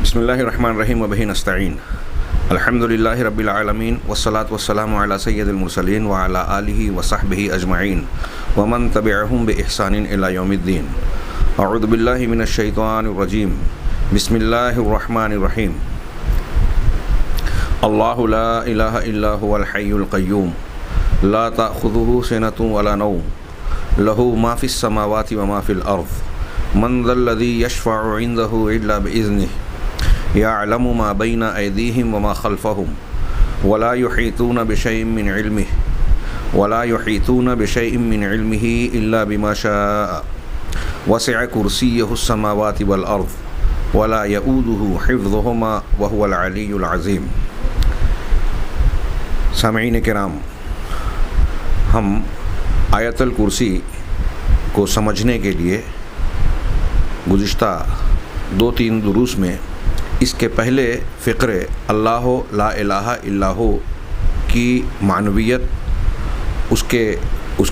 بسم اللہ الرحمن الرحیم وبہ نستعین الحمدللہ رب العالمین والصلاة والسلام علی سید المرسلین وعلی آلہ وصحبہ اجمعین ومن تبعہم بإحسان الی یوم الدین. اعوذ باللہ من الشیطان الرجیم. بسم اللہ الرحمن الرحیم. اللہ لا الہ الا هو الحی القیوم لا تأخذہ سنۃ ولا نوم لہ ما فی السماوات وما فی الارض من ذا الذی یشفع عنده الا بإذنہ يعلم ما بين أيديهم وما خلفهم ولا يحيطون بشيء من علمه إلا بما شاء وسع كرسيه السماوات والأرض ولا يؤوده حفظهما وهو العلي العظيم. سامعین کرام، ہم آیت الکرسی کو سمجھنے کے لیے گزشتہ 2-3 دروس میں اس کے پہلے فقرے اللہ لا الہ الا ہو کی معنویت، اس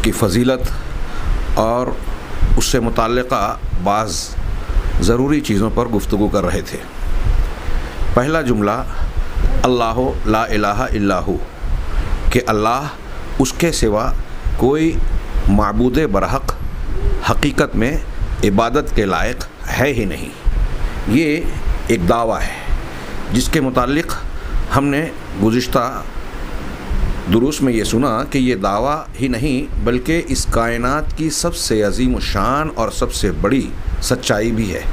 کی فضیلت اور اس سے متعلقہ بعض ضروری چیزوں پر گفتگو کر رہے تھے. پہلا جملہ اللہ لا الہ الا ہو، کہ اللہ اس کے سوا کوئی معبود برحق حقیقت میں عبادت کے لائق ہے ہی نہیں. یہ ایک دعویٰ ہے جس کے متعلق ہم نے گزشتہ دروس میں یہ سنا کہ یہ دعویٰ ہی نہیں بلکہ اس کائنات کی سب سے عظیم الشان اور سب سے بڑی سچائی بھی ہے،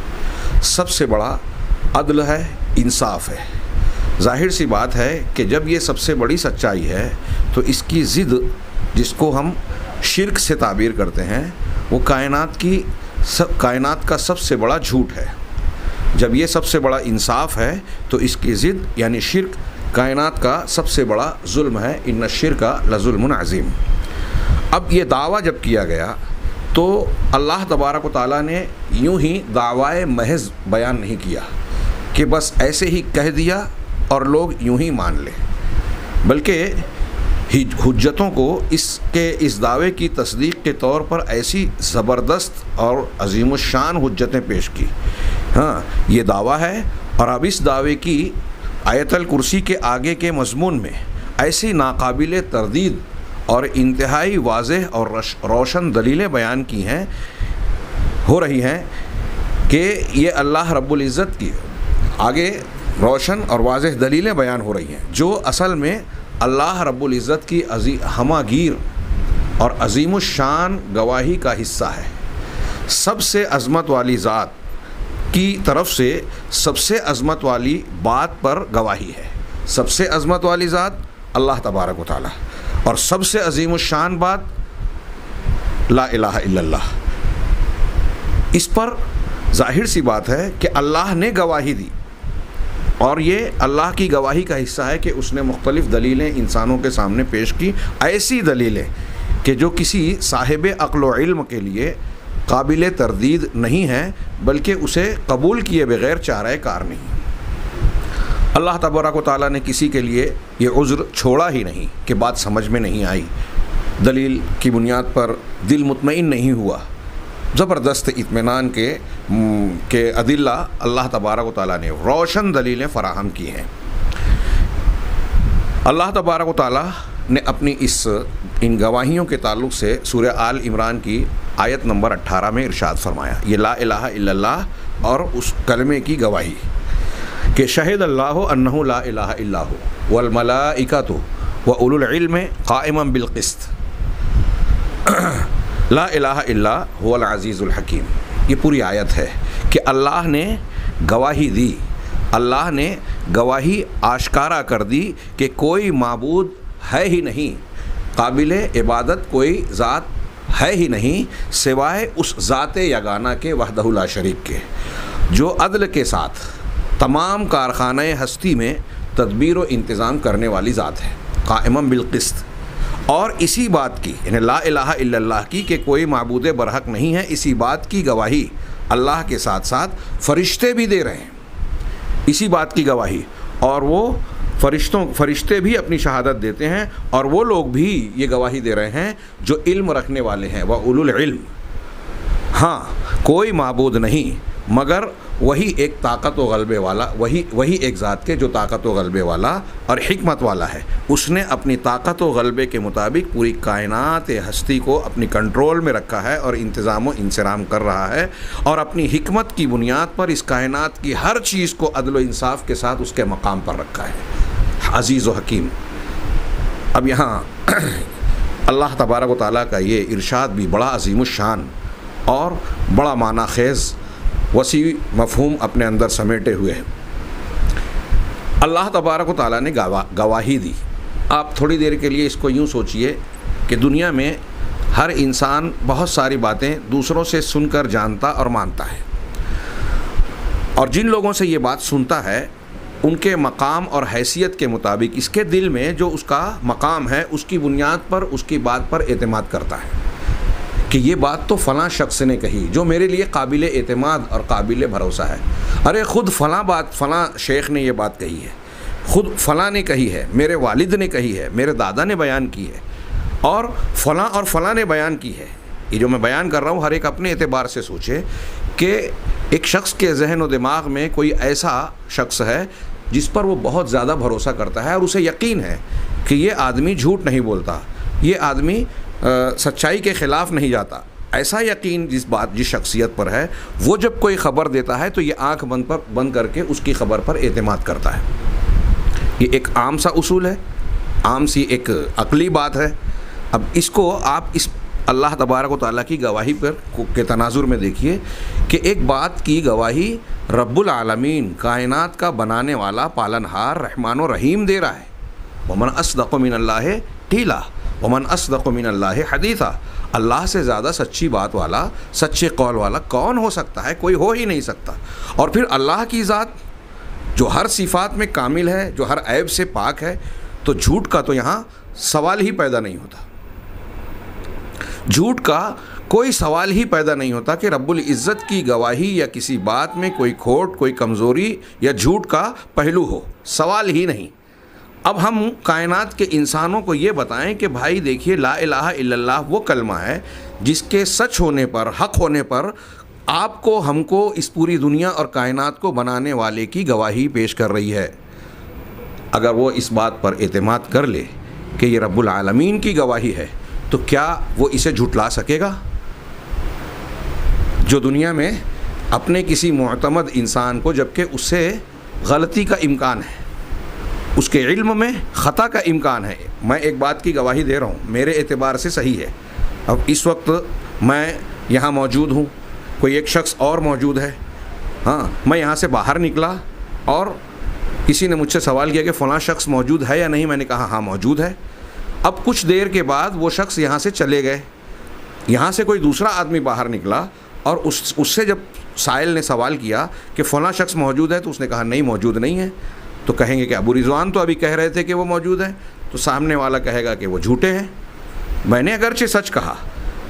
سب سے بڑا عدل ہے، انصاف ہے. ظاہر سی بات ہے کہ جب یہ سب سے بڑی سچائی ہے تو اس کی ضد جس کو ہم شرک سے تعبیر کرتے ہیں وہ کائنات کا سب سے بڑا جھوٹ ہے. جب یہ سب سے بڑا انصاف ہے تو اس کی ضد یعنی شرک کائنات کا سب سے بڑا ظلم ہے. ان الشرک لظلم عظیم. اب یہ دعویٰ جب کیا گیا تو اللہ تبارک و تعالیٰ نے یوں ہی دعویٰ محض بیان نہیں کیا کہ بس ایسے ہی کہہ دیا اور لوگ یوں ہی مان لیں، بلکہ حجتوں کو اس دعوے کی تصدیق کے طور پر ایسی زبردست اور عظیم الشان حجتیں پیش کی. ہاں، یہ دعویٰ ہے اور اب اس دعوے کی آیت الکرسی کے آگے کے مضمون میں ایسی ناقابل تردید اور انتہائی واضح اور روشن دلیلیں بیان کی ہو رہی ہیں کہ یہ اللہ رب العزت کی آگے روشن اور واضح دلیلیں بیان ہو رہی ہیں جو اصل میں اللہ رب العزت کی ہمہ گیر اور عظیم الشان گواہی کا حصہ ہے. سب سے عظمت والی ذات کی طرف سے سب سے عظمت والی بات پر گواہی ہے. سب سے عظمت والی ذات اللہ تبارک و تعالی اور سب سے عظیم الشان بات لا الہ الا اللہ. اس پر ظاہر سی بات ہے کہ اللہ نے گواہی دی اور یہ اللہ کی گواہی کا حصہ ہے کہ اس نے مختلف دلیلیں انسانوں کے سامنے پیش کی، ایسی دلیلیں کہ جو کسی صاحب عقل و علم کے لیے قابل تردید نہیں ہے بلکہ اسے قبول کیے بغیر چارہ کار نہیں. اللہ تبارک و تعالیٰ نے کسی کے لیے یہ عذر چھوڑا ہی نہیں کہ بات سمجھ میں نہیں آئی، دلیل کی بنیاد پر دل مطمئن نہیں ہوا. زبردست اطمینان کے ادلہ اللہ تبارک و تعالیٰ نے روشن دلیلیں فراہم کی ہیں. اللہ تبارک و تعالیٰ نے اپنی ان گواہیوں کے تعلق سے سورہ آل عمران کی آیت نمبر 18 میں ارشاد فرمایا، یہ لا الہ الا اللہ اور اس کلمے کی گواہی کہ شہد اللہ انہ لا الہ الا ہو والملائکۃ واولو العلم قائما بالقسط لا الہ الا هو العزیز الحکیم. یہ پوری آیت ہے کہ اللہ نے گواہی دی، اللہ نے گواہی آشکارا کر دی کہ کوئی معبود ہے ہی نہیں، قابل عبادت کوئی ذات ہے ہی نہیں سوائے اس ذات یگانہ کے وحدہ لا شریک کے، جو عدل کے ساتھ تمام کارخانہ ہستی میں تدبیر و انتظام کرنے والی ذات ہے، قائما بالقسط. اور اسی بات کی یعنی لا الہ الا اللہ کی کہ کوئی معبود برحق نہیں ہے، اسی بات کی گواہی اللہ کے ساتھ ساتھ فرشتے بھی دے رہے ہیں، اسی بات کی گواہی. اور وہ فرشتے بھی اپنی شہادت دیتے ہیں اور وہ لوگ بھی یہ گواہی دے رہے ہیں جو علم رکھنے والے ہیں، وَأُولُو الْعِلْمِ. ہاں، کوئی معبود نہیں مگر وہی ایک طاقت و غلبے والا، وہی ایک ذات کے جو طاقت و غلبے والا اور حکمت والا ہے، اس نے اپنی طاقت و غلبے کے مطابق پوری کائنات ہستی کو اپنی کنٹرول میں رکھا ہے اور انتظام و انصرام کر رہا ہے، اور اپنی حکمت کی بنیاد پر اس کائنات کی ہر چیز کو عدل و انصاف کے ساتھ اس کے مقام پر رکھا ہے، عزیز و حکیم۔ اب یہاں اللہ تبارک و تعالیٰ کا یہ ارشاد بھی بڑا عظیم الشان اور بڑا معنی خیز وسیع مفہوم اپنے اندر سمیٹے ہوئے ہیں۔ اللہ تبارک و تعالیٰ نے گواہی دی۔ آپ تھوڑی دیر کے لیے اس کو یوں سوچئے کہ دنیا میں ہر انسان بہت ساری باتیں دوسروں سے سن کر جانتا اور مانتا ہے، اور جن لوگوں سے یہ بات سنتا ہے ان کے مقام اور حیثیت کے مطابق اس کے دل میں جو اس کا مقام ہے اس کی بنیاد پر اس کی بات پر اعتماد کرتا ہے کہ یہ بات تو فلاں شخص نے کہی جو میرے لیے قابل اعتماد اور قابل بھروسہ ہے، ارے خود فلاں شیخ نے یہ بات کہی ہے، خود فلاں نے کہی ہے، میرے والد نے کہی ہے، میرے دادا نے بیان کی ہے، اور فلاں نے بیان کی ہے۔ یہ جو میں بیان کر رہا ہوں ہر ایک اپنے اعتبار سے سوچے کہ ایک شخص کے ذہن و دماغ میں کوئی ایسا شخص ہے جس پر وہ بہت زیادہ بھروسہ کرتا ہے اور اسے یقین ہے کہ یہ آدمی جھوٹ نہیں بولتا، یہ آدمی سچائی کے خلاف نہیں جاتا، ایسا یقین جس شخصیت پر ہے، وہ جب کوئی خبر دیتا ہے تو یہ آنکھ بند کر کے اس کی خبر پر اعتماد کرتا ہے۔ یہ ایک عام سا اصول ہے، عام سی ایک عقلی بات ہے۔ اب اس کو آپ اس اللہ تبارک و تعالیٰ کی گواہی پر کے تناظر میں دیکھیے کہ ایک بات کی گواہی رب العالمین، کائنات کا بنانے والا، پالنہار، رحمان و رحیم دے رہا ہے۔ ومن اصدق من اللہ قیلا ومن اصدق من اللہ حدیثا، اللہ سے زیادہ سچی بات والا، سچے قول والا کون ہو سکتا ہے؟ کوئی ہو ہی نہیں سکتا۔ اور پھر اللہ کی ذات جو ہر صفات میں کامل ہے، جو ہر عیب سے پاک ہے، تو جھوٹ کا تو یہاں سوال ہی پیدا نہیں ہوتا، جھوٹ کا کوئی سوال ہی پیدا نہیں ہوتا کہ رب العزت کی گواہی یا کسی بات میں کوئی کھوٹ، کوئی کمزوری یا جھوٹ کا پہلو ہو، سوال ہی نہیں۔ اب ہم کائنات کے انسانوں کو یہ بتائیں کہ بھائی دیکھیے لا الہ الا اللہ وہ کلمہ ہے جس کے سچ ہونے پر، حق ہونے پر آپ کو، ہم کو، اس پوری دنیا اور کائنات کو بنانے والے کی گواہی پیش کر رہی ہے۔ اگر وہ اس بات پر اعتماد کر لے کہ یہ رب العالمین کی گواہی ہے تو کیا وہ اسے جھٹلا سکے گا؟ جو دنیا میں اپنے کسی معتمد انسان کو، جبکہ اس سے غلطی کا امکان ہے، اس کے علم میں خطا کا امکان ہے، میں ایک بات کی گواہی دے رہا ہوں میرے اعتبار سے صحیح ہے، اب اس وقت میں یہاں موجود ہوں، کوئی ایک شخص اور موجود ہے، ہاں میں یہاں سے باہر نکلا اور کسی نے مجھ سے سوال کیا کہ فلاں شخص موجود ہے یا نہیں، میں نے کہا ہاں موجود ہے۔ اب کچھ دیر کے بعد وہ شخص یہاں سے چلے گئے، یہاں سے کوئی دوسرا آدمی باہر نکلا اور اس سے جب سائل نے سوال کیا کہ فلاں شخص موجود ہے تو اس نے کہا نہیں موجود نہیں ہے، تو کہیں گے کہ ابو رضوان تو ابھی کہہ رہے تھے کہ وہ موجود ہے، تو سامنے والا کہے گا کہ وہ جھوٹے ہیں، میں نے اگرچہ سچ کہا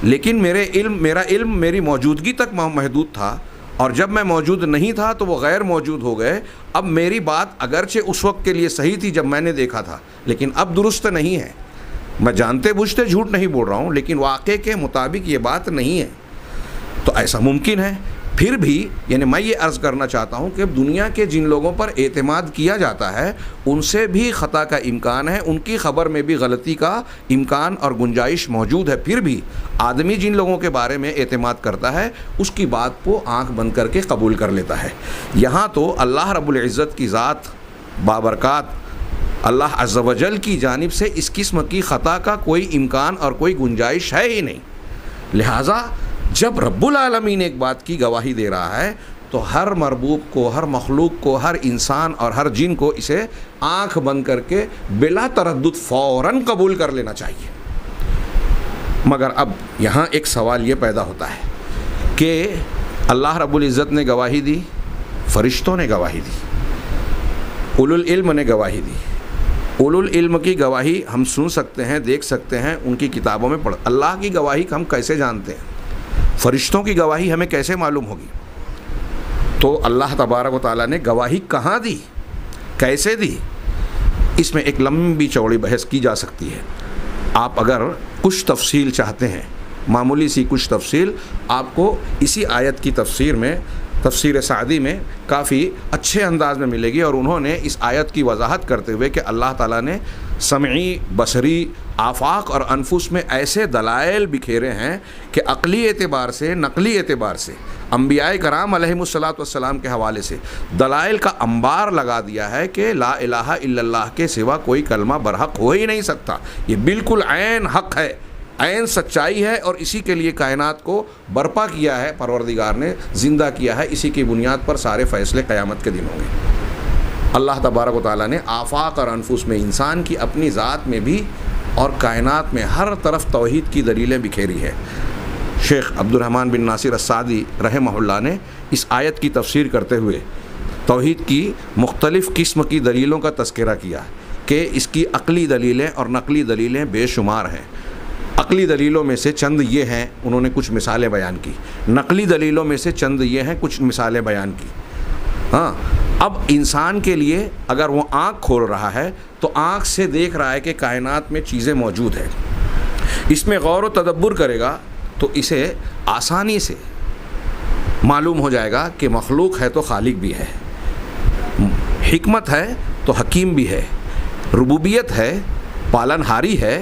لیکن میرا علم میری موجودگی تک محدود تھا، اور جب میں موجود نہیں تھا تو وہ غیر موجود ہو گئے۔ اب میری بات اگرچہ اس وقت کے لیے صحیح تھی جب میں نے دیکھا تھا، لیکن اب درست نہیں ہے، میں جانتے بوجھتے جھوٹ نہیں بول رہا ہوں لیکن واقعے کے مطابق یہ بات نہیں ہے، تو ایسا ممکن ہے۔ پھر بھی یعنی میں یہ عرض کرنا چاہتا ہوں کہ دنیا کے جن لوگوں پر اعتماد کیا جاتا ہے ان سے بھی خطا کا امکان ہے، ان کی خبر میں بھی غلطی کا امکان اور گنجائش موجود ہے، پھر بھی آدمی جن لوگوں کے بارے میں اعتماد کرتا ہے اس کی بات کو آنکھ بند کر کے قبول کر لیتا ہے۔ یہاں تو اللہ رب العزت کی ذات بابرکات اللہ عز و جل کی جانب سے اس قسم کی خطا کا کوئی امکان اور کوئی گنجائش ہے ہی نہیں، لہٰذا جب رب العالمین ایک بات کی گواہی دے رہا ہے تو ہر مربوب کو، ہر مخلوق کو، ہر انسان اور ہر جن کو اسے آنکھ بند کر کے بلا تردد فوراً قبول کر لینا چاہیے۔ مگر اب یہاں ایک سوال یہ پیدا ہوتا ہے کہ اللہ رب العزت نے گواہی دی، فرشتوں نے گواہی دی، اولو العلم نے گواہی دی۔ اولو العلم کی گواہی ہم سن سکتے ہیں، دیکھ سکتے ہیں، ان کی کتابوں میں پڑھ، اللہ کی گواہی ہم کیسے جانتے ہیں؟ فرشتوں کی گواہی ہمیں کیسے معلوم ہوگی؟ تو اللہ تبارک و تعالیٰ نے گواہی کہاں دی، کیسے دی، اس میں ایک لمبی چوڑی بحث کی جا سکتی ہے۔ آپ اگر کچھ تفصیل چاہتے ہیں، معمولی سی کچھ تفصیل آپ کو اسی آیت کی تفسیر میں تفسیر سعدی میں کافی اچھے انداز میں ملے گی، اور انہوں نے اس آیت کی وضاحت کرتے ہوئے کہ اللہ تعالیٰ نے سمعی، بصری، آفاق اور انفس میں ایسے دلائل بکھیرے ہیں کہ عقلی اعتبار سے، نقلی اعتبار سے، انبیاء کرام علیہم الصلاۃ والسلام کے حوالے سے دلائل کا انبار لگا دیا ہے کہ لا الہ الا اللہ کے سوا کوئی کلمہ برحق ہو ہی نہیں سکتا۔ یہ بالکل عین حق ہے، عین سچائی ہے، اور اسی کے لیے کائنات کو برپا کیا ہے پروردگار نے، زندہ کیا ہے، اسی کی بنیاد پر سارے فیصلے قیامت کے دن ہوں گے۔ اللہ تبارک و تعالیٰ نے آفاق اور انفس میں، انسان کی اپنی ذات میں بھی اور کائنات میں ہر طرف توحید کی دلیلیں بکھیری ہے۔ شیخ عبد الرحمن بن ناصر السعدی رحمہ اللہ نے اس آیت کی تفسیر کرتے ہوئے توحید کی مختلف قسم کی دلیلوں کا تذکرہ کیا کہ اس کی عقلی دلیلیں اور نقلی دلیلیں بے شمار ہیں۔ عقلی دلیلوں میں سے چند یہ ہیں، انہوں نے کچھ مثالیں بیان کی، نقلی دلیلوں میں سے چند یہ ہیں، کچھ مثالیں بیان کی۔ ہاں، اب انسان کے لیے اگر وہ آنکھ کھول رہا ہے تو آنکھ سے دیکھ رہا ہے کہ کائنات میں چیزیں موجود ہیں، اس میں غور و تدبر کرے گا تو اسے آسانی سے معلوم ہو جائے گا کہ مخلوق ہے تو خالق بھی ہے، حکمت ہے تو حکیم بھی ہے، ربوبیت ہے، پالنہاری ہے،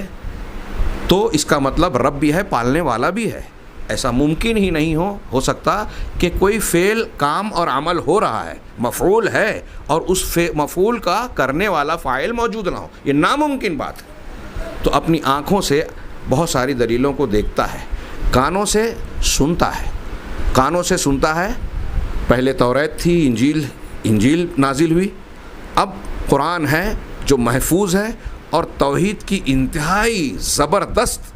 تو اس کا مطلب رب بھی ہے، پالنے والا بھی ہے۔ ایسا ممکن ہی نہیں ہو سکتا کہ کوئی فعل، کام اور عمل ہو رہا ہے، مفعول ہے، اور اس مفعول کا کرنے والا فاعل موجود نہ ہو، یہ ناممکن بات ہے۔ تو اپنی آنکھوں سے بہت ساری دلیلوں کو دیکھتا ہے، کانوں سے سنتا ہے، کانوں سے سنتا ہے۔ پہلے توریت تھی، انجیل نازل ہوئی، اب قرآن ہے جو محفوظ ہے اور توحید کی انتہائی زبردست،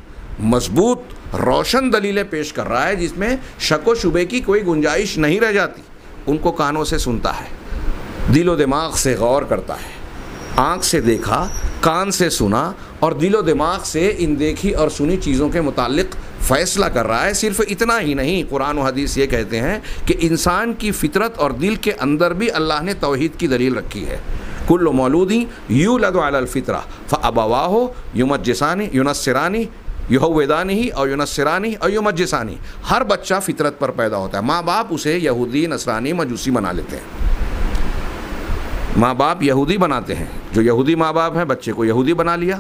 مضبوط، روشن دلیلیں پیش کر رہا ہے، جس میں شک و شبے کی کوئی گنجائش نہیں رہ جاتی۔ ان کو کانوں سے سنتا ہے، دل و دماغ سے غور کرتا ہے، آنکھ سے دیکھا، کان سے سنا، اور دل و دماغ سے ان دیکھی اور سنی چیزوں کے متعلق فیصلہ کر رہا ہے۔ صرف اتنا ہی نہیں، قرآن و حدیث یہ کہتے ہیں کہ انسان کی فطرت اور دل کے اندر بھی اللہ نے توحید کی دلیل رکھی ہے۔ کل مولود یولد علی الفطرہ فابواہ یمجسانی ینصرانی یہودانی اور ینصرانی اور یمجسانی۔ ہر بچہ فطرت پر پیدا ہوتا ہے، ماں باپ اسے یہودی، نصرانی، مجوسی بنا لیتے ہیں۔ ماں باپ یہودی بناتے ہیں، جو یہودی ماں باپ ہیں بچے کو یہودی بنا لیا،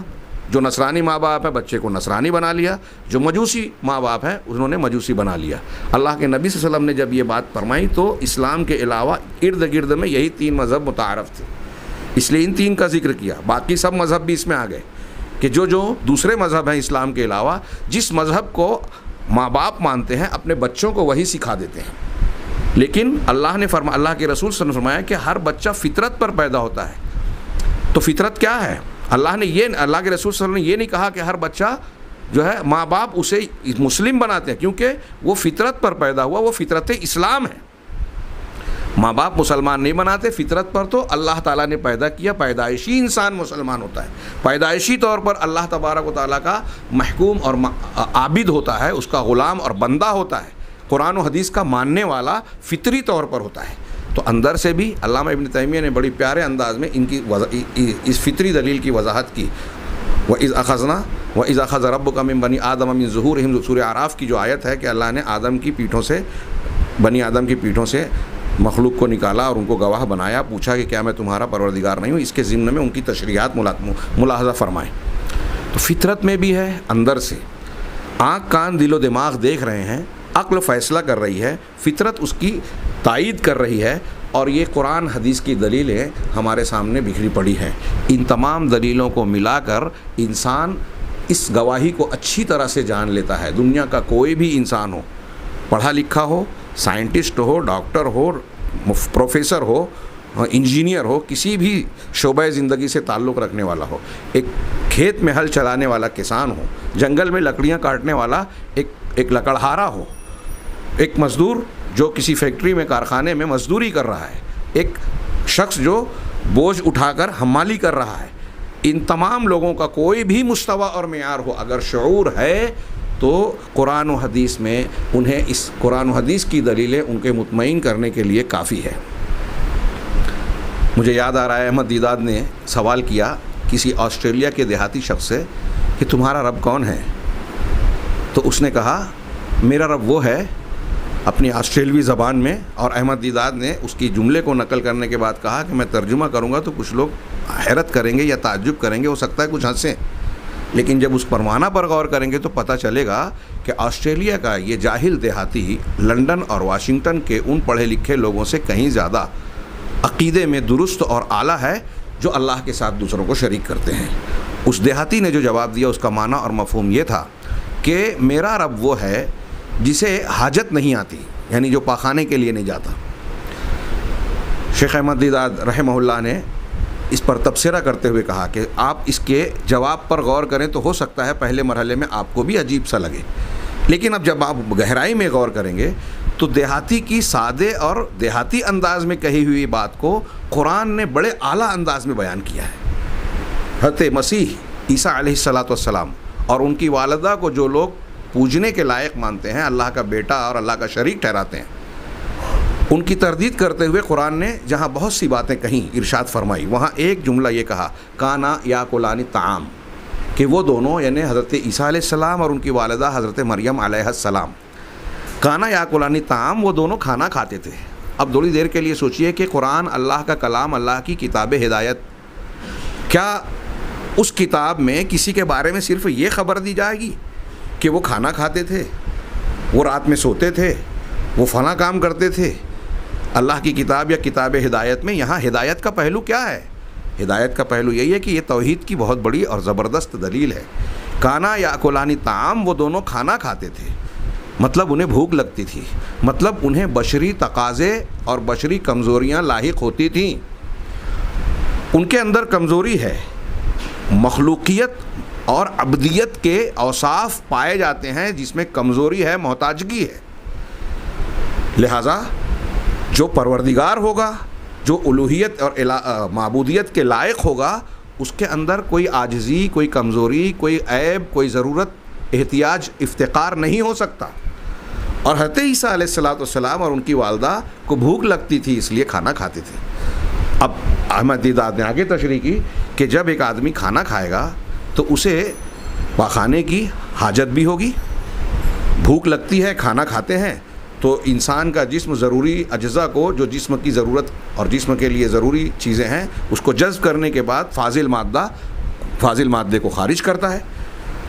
جو نصرانی ماں باپ ہیں بچے کو نصرانی بنا لیا، جو مجوسی ماں باپ ہیں انہوں نے مجوسی بنا لیا۔ اللہ کے نبی صلی اللہ علیہ وسلم نے جب یہ بات فرمائی تو اسلام کے علاوہ ارد گرد میں یہی 3 مذہب متعارف تھے، اس لیے ان 3 کا ذکر کیا۔ باقی سب مذہب بھی اس میں آ گئے کہ جو دوسرے مذہب ہیں اسلام کے علاوہ، جس مذہب کو ماں باپ مانتے ہیں اپنے بچوں کو وہی سکھا دیتے ہیں۔ لیکن اللہ کے رسول صلی اللہ علیہ وسلم نے فرمایا کہ ہر بچہ فطرت پر پیدا ہوتا ہے۔ تو فطرت کیا ہے؟ اللہ کے رسول صلی اللہ علیہ وسلم نے یہ نہیں کہا کہ ہر بچہ جو ہے ماں باپ اسے مسلم بناتے ہیں، کیونکہ وہ فطرت پر پیدا ہوا، وہ فطرت اسلام ہے۔ ماں باپ مسلمان نہیں بناتے، فطرت پر تو اللہ تعالیٰ نے پیدا کیا، پیدائشی انسان مسلمان ہوتا ہے، پیدائشی طور پر اللہ تبارک و تعالیٰ کا محکوم اور عابد ہوتا ہے، اس کا غلام اور بندہ ہوتا ہے، قرآن و حدیث کا ماننے والا فطری طور پر ہوتا ہے۔ تو اندر سے بھی علامہ ابن تیمیہ نے بڑی پیارے انداز میں ان کی اس فطری دلیل کی وضاحت کی۔ وَإِذْ أَخَذَ رَبُّكَ مِن بَنِي آدَمَ مِن ظُهُورِهِمْ، سورہ اعراف کی جو آیت ہے کہ اللہ نے آدم کی پیٹھوں سے، بنی آدم کی پیٹھوں سے مخلوق کو نکالا اور ان کو گواہ بنایا، پوچھا کہ کیا میں تمہارا پروردگار نہیں ہوں؟ اس کے ضمن میں ان کی تشریحات ملاحظہ فرمائیں۔ تو فطرت میں بھی ہے، اندر سے آنکھ، کان، دل و دماغ دیکھ رہے ہیں، عقل فیصلہ کر رہی ہے، فطرت اس کی تائید کر رہی ہے، اور یہ قرآن حدیث کی دلیلیں ہمارے سامنے بکھری پڑی ہیں۔ ان تمام دلیلوں کو ملا کر انسان اس گواہی کو اچھی طرح سے جان لیتا ہے۔ دنیا کا کوئی بھی انسان ہو، پڑھا لکھا ہو، سائنٹسٹ ہو، ڈاکٹر ہو، پروفیسر ہو، انجینئر ہو، کسی بھی شعبہ زندگی سے تعلق رکھنے والا ہو، ایک کھیت میں ہل چلانے والا کسان ہو، جنگل میں لکڑیاں کاٹنے والا ایک لکڑہارا ہو، ایک مزدور جو کسی فیکٹری میں، کارخانے میں مزدوری کر رہا ہے، ایک شخص جو بوجھ اٹھا کر حمالی کر رہا ہے، ان تمام لوگوں کا کوئی بھی مستویٰ اور معیار ہو، اگر شعور ہے تو قرآن و حدیث میں انہیں اس قرآن و حدیث کی دلیلیں ان کے مطمئن کرنے کے لیے کافی ہے۔ مجھے یاد آ رہا ہے احمد دیداد نے سوال کیا کسی آسٹریلیا کے دیہاتی شخص سے کہ تمہارا رب کون ہے؟ تو اس نے کہا میرا رب وہ ہے اپنی آسٹریلوی زبان میں، اور احمد دیداد نے اس کی جملے کو نقل کرنے کے بعد کہا کہ میں ترجمہ کروں گا تو کچھ لوگ حیرت کریں گے یا تعجب کریں گے، ہو سکتا ہے کچھ ہنسیں، لیکن جب اس پر معنی پر غور کریں گے تو پتہ چلے گا کہ آسٹریلیا کا یہ جاہل دیہاتی لندن اور واشنگٹن کے ان پڑھے لکھے لوگوں سے کہیں زیادہ عقیدے میں درست اور اعلیٰ ہے جو اللہ کے ساتھ دوسروں کو شریک کرتے ہیں۔ اس دیہاتی نے جو جواب دیا اس کا معنی اور مفہوم یہ تھا کہ میرا رب وہ ہے جسے حاجت نہیں آتی، یعنی جو پاخانے کے لیے نہیں جاتا۔ شیخ احمد دیداد رحمہ اللہ نے اس پر تبصرہ کرتے ہوئے کہا کہ آپ اس کے جواب پر غور کریں تو ہو سکتا ہے پہلے مرحلے میں آپ کو بھی عجیب سا لگے، لیکن اب جب آپ گہرائی میں غور کریں گے تو دیہاتی کی سادے اور دیہاتی انداز میں کہی ہوئی بات کو قرآن نے بڑے اعلیٰ انداز میں بیان کیا ہے۔ حضرت مسیح عیسیٰ علیہ السلام اور ان کی والدہ کو جو لوگ پوجنے کے لائق مانتے ہیں، اللہ کا بیٹا اور اللہ کا شریک ٹھہراتے ہیں، ان کی تردید کرتے ہوئے قرآن نے جہاں بہت سی باتیں کہیں، ارشاد فرمائی، وہاں ایک جملہ یہ کہا کانا یاکلان الطعام، کہ وہ دونوں یعنی حضرت عیسیٰ علیہ السلام اور ان کی والدہ حضرت مریم علیہ السلام، کانا یاکلان الطعام، وہ دونوں کھانا کھاتے تھے۔ اب تھوڑی دیر کے لیے سوچئے کہ قرآن اللہ کا کلام، اللہ کی کتاب ہدایت، کیا اس کتاب میں کسی کے بارے میں صرف یہ خبر دی جائے گی کہ وہ کھانا کھاتے تھے، وہ رات میں سوتے تھے، وہ فلاں کام کرتے تھے؟ اللہ کی کتاب یا کتاب ہدایت میں یہاں ہدایت کا پہلو کیا ہے؟ ہدایت کا پہلو یہی ہے کہ یہ توحید کی بہت بڑی اور زبردست دلیل ہے۔ کانا یاکلان الطعام، وہ دونوں کھانا کھاتے تھے، مطلب انہیں بھوک لگتی تھی، مطلب انہیں بشری تقاضے اور بشری کمزوریاں لاحق ہوتی تھیں۔ ان کے اندر کمزوری ہے، مخلوقیت اور عبدیت کے اوصاف پائے جاتے ہیں جس میں کمزوری ہے، محتاجگی ہے۔ لہٰذا جو پروردگار ہوگا، جو الوہیت اور معبودیت کے لائق ہوگا، اس کے اندر کوئی عاجزی، کوئی کمزوری، کوئی عیب، کوئی ضرورت، احتیاج، افتقار نہیں ہو سکتا۔ اور حضرت عیسیٰ علیہ السلام اور ان کی والدہ کو بھوک لگتی تھی، اس لیے کھانا کھاتے تھے۔ اب احمد دیداد نے آگے تشریح کی کہ جب ایک آدمی کھانا کھائے گا تو اسے پاخانے کی حاجت بھی ہوگی، بھوک لگتی ہے، کھانا کھاتے ہیں تو انسان کا جسم ضروری اجزاء کو، جو جسم کی ضرورت اور جسم کے لیے ضروری چیزیں ہیں، اس کو جذب کرنے کے بعد فاضل مادے کو خارج کرتا ہے۔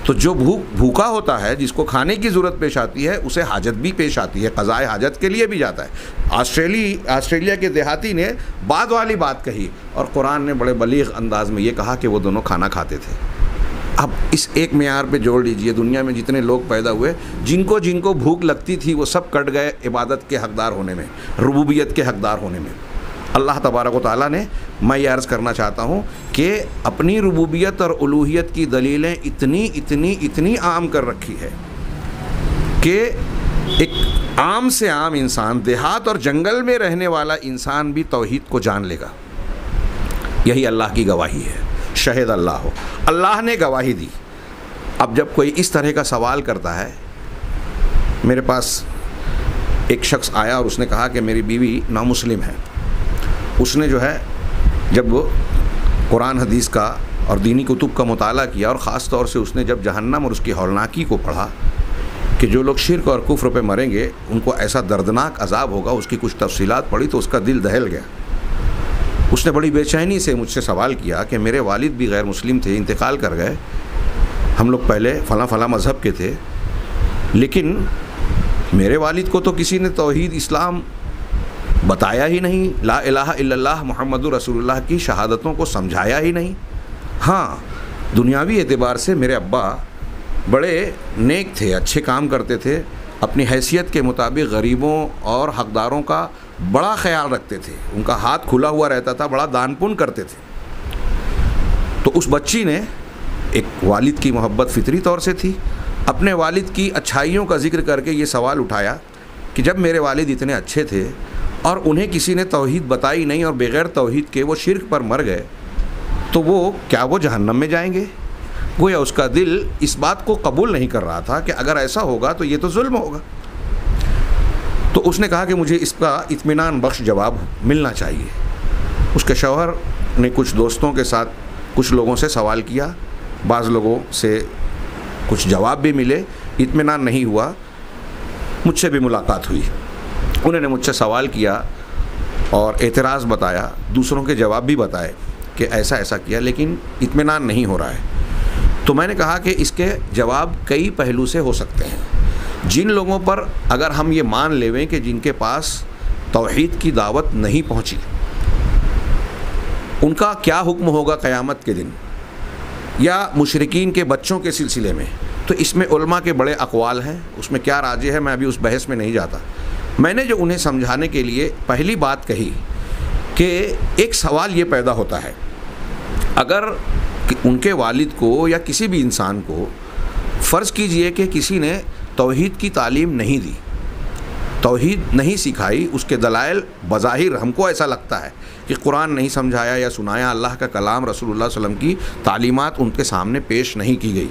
تو جو بھوکا ہوتا ہے، جس کو کھانے کی ضرورت پیش آتی ہے، اسے حاجت بھی پیش آتی ہے، قضائے حاجت کے لیے بھی جاتا ہے۔ آسٹریلیا کے دیہاتی نے بعد والی بات کہی اور قرآن نے بڑے بلیغ انداز میں یہ کہا کہ وہ دونوں کھانا کھاتے تھے۔ اب اس ایک معیار پہ جوڑ لیجئے، دنیا میں جتنے لوگ پیدا ہوئے، جن کو بھوک لگتی تھی وہ سب کٹ گئے عبادت کے حقدار ہونے میں، ربوبیت کے حقدار ہونے میں۔ اللہ تبارک و تعالیٰ نے، میں یہ عرض کرنا چاہتا ہوں کہ اپنی ربوبیت اور الوہیت کی دلیلیں اتنی عام کر رکھی ہے کہ ایک عام سے عام انسان، دیہات اور جنگل میں رہنے والا انسان بھی توحید کو جان لے گا۔ یہی اللہ کی گواہی ہے، شہد اللہ ہو، اللہ نے گواہی دی۔ اب جب کوئی اس طرح کا سوال کرتا ہے، میرے پاس ایک شخص آیا اور اس نے کہا کہ میری بیوی نامسلم ہے، اس نے جو ہے جب وہ قرآن حدیث کا اور دینی کتب کا مطالعہ کیا، اور خاص طور سے اس نے جب جہنم اور اس کی ہولناکی کو پڑھا کہ جو لوگ شرک اور کفر پہ مریں گے ان کو ایسا دردناک عذاب ہوگا، اس کی کچھ تفصیلات پڑھی تو اس کا دل دہل گیا۔ اس نے بڑی بے چینی سے مجھ سے سوال کیا کہ میرے والد بھی غیر مسلم تھے، انتقال کر گئے، ہم لوگ پہلے فلاں مذہب کے تھے، لیکن میرے والد کو تو کسی نے توحید اسلام بتایا ہی نہیں، لا الہ الا اللہ محمد رسول اللہ کی شہادتوں کو سمجھایا ہی نہیں۔ ہاں، دنیاوی اعتبار سے میرے ابا بڑے نیک تھے، اچھے کام کرتے تھے، اپنی حیثیت کے مطابق غریبوں اور حقداروں کا بڑا خیال رکھتے تھے، ان کا ہاتھ کھلا ہوا رہتا تھا، بڑا دان پن کرتے تھے۔ تو اس بچی نے، ایک والد کی محبت فطری طور سے تھی، اپنے والد کی اچھائیوں کا ذکر کر کے یہ سوال اٹھایا کہ جب میرے والد اتنے اچھے تھے اور انہیں کسی نے توحید بتائی نہیں اور بغیر توحید کے وہ شرک پر مر گئے تو کیا وہ جہنم میں جائیں گے؟ گویا اس کا دل اس بات کو قبول نہیں کر رہا تھا کہ اگر ایسا ہوگا تو یہ تو ظلم ہوگا۔ تو اس نے کہا کہ مجھے اس کا اطمینان بخش جواب ملنا چاہیے۔ اس کے شوہر نے کچھ دوستوں کے ساتھ کچھ لوگوں سے سوال کیا، بعض لوگوں سے کچھ جواب بھی ملے، اطمینان نہیں ہوا۔ مجھ سے بھی ملاقات ہوئی۔ انہوں نے مجھ سے سوال کیا اور اعتراض بتایا، دوسروں کے جواب بھی بتائے کہ ایسا ایسا کیا، لیکن اطمینان نہیں ہو رہا ہے۔ تو میں نے کہا کہ اس کے جواب کئی پہلو سے ہو سکتے ہیں۔ جن لوگوں پر اگر ہم یہ مان لیویں کہ جن کے پاس توحید کی دعوت نہیں پہنچی، ان کا کیا حکم ہوگا قیامت کے دن، یا مشرکین کے بچوں کے سلسلے میں، تو اس میں علماء کے بڑے اقوال ہیں، اس میں کیا راجح ہے میں ابھی اس بحث میں نہیں جاتا۔ میں نے جو انہیں سمجھانے کے لیے پہلی بات کہی کہ ایک سوال یہ پیدا ہوتا ہے، اگر ان کے والد کو یا کسی بھی انسان کو فرض کیجئے کہ کسی نے توحید کی تعلیم نہیں دی، توحید نہیں سکھائی، اس کے دلائل بظاہر ہم کو ایسا لگتا ہے کہ قرآن نہیں سمجھایا یا سنایا، اللہ کا کلام رسول اللہ صلی اللہ علیہ وسلم کی تعلیمات ان کے سامنے پیش نہیں کی گئی،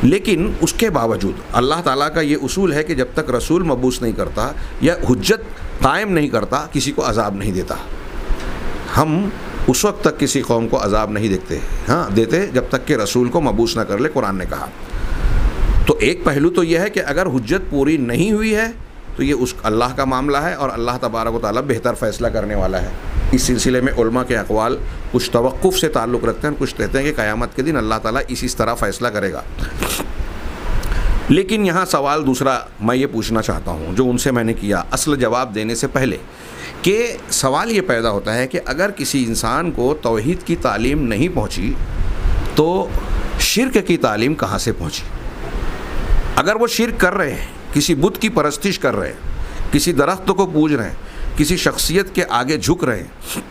لیکن اس کے باوجود اللہ تعالیٰ کا یہ اصول ہے کہ جب تک رسول مبعوث نہیں کرتا یا حجت قائم نہیں کرتا کسی کو عذاب نہیں دیتا۔ ہم اس وقت تک کسی قوم کو عذاب نہیں دیتے جب تک کہ رسول کو مبعوث نہ کر لے، قرآن نے کہا۔ تو ایک پہلو تو یہ ہے کہ اگر حجت پوری نہیں ہوئی ہے تو یہ اس اللہ کا معاملہ ہے، اور اللہ تبارک و تعالیٰ بہتر فیصلہ کرنے والا ہے۔ اس سلسلے میں علماء کے اقوال کچھ توقف سے تعلق رکھتے ہیں، کچھ کہتے ہیں کہ قیامت کے دن اللہ تعالیٰ اس طرح فیصلہ کرے گا۔ لیکن یہاں سوال دوسرا میں یہ پوچھنا چاہتا ہوں جو ان سے میں نے کیا اصل جواب دینے سے پہلے، کہ سوال یہ پیدا ہوتا ہے کہ اگر کسی انسان کو توحید کی تعلیم نہیں پہنچی تو شرک کی تعلیم کہاں سے پہنچی؟ اگر وہ شرک کر رہے ہیں، کسی بت کی پرستش کر رہے ہیں، کسی درخت کو پوج رہے ہیں، کسی شخصیت کے آگے جھک رہے ہیں،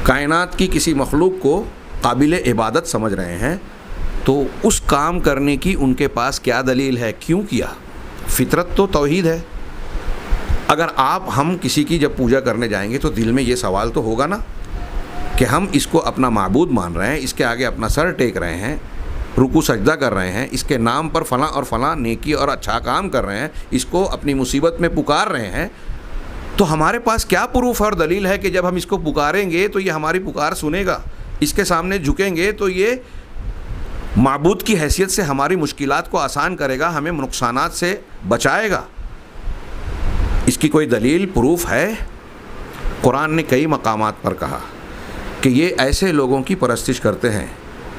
کائنات کی کسی مخلوق کو قابل عبادت سمجھ رہے ہیں، تو اس کام کرنے کی ان کے پاس کیا دلیل ہے؟ کیوں کیا؟ فطرت تو توحید ہے۔ اگر ہم کسی کی جب پوجا کرنے جائیں گے تو دل میں یہ سوال تو ہوگا نا کہ ہم اس کو اپنا معبود مان رہے ہیں، اس کے آگے اپنا سر ٹیک رہے ہیں، رکوع سجدہ کر رہے ہیں، اس کے نام پر فلاں اور فلاں نیکی اور اچھا کام کر رہے ہیں، اس کو اپنی مصیبت میں پکار رہے ہیں، تو ہمارے پاس کیا پروف اور دلیل ہے کہ جب ہم اس کو پکاریں گے تو یہ ہماری پکار سنے گا، اس کے سامنے جھکیں گے تو یہ معبود کی حیثیت سے ہماری مشکلات کو آسان کرے گا، ہمیں نقصانات سے بچائے گا؟ اس کی کوئی دلیل پروف ہے؟ قرآن نے کئی مقامات پر کہا کہ یہ ایسے لوگوں کی پرستش کرتے ہیں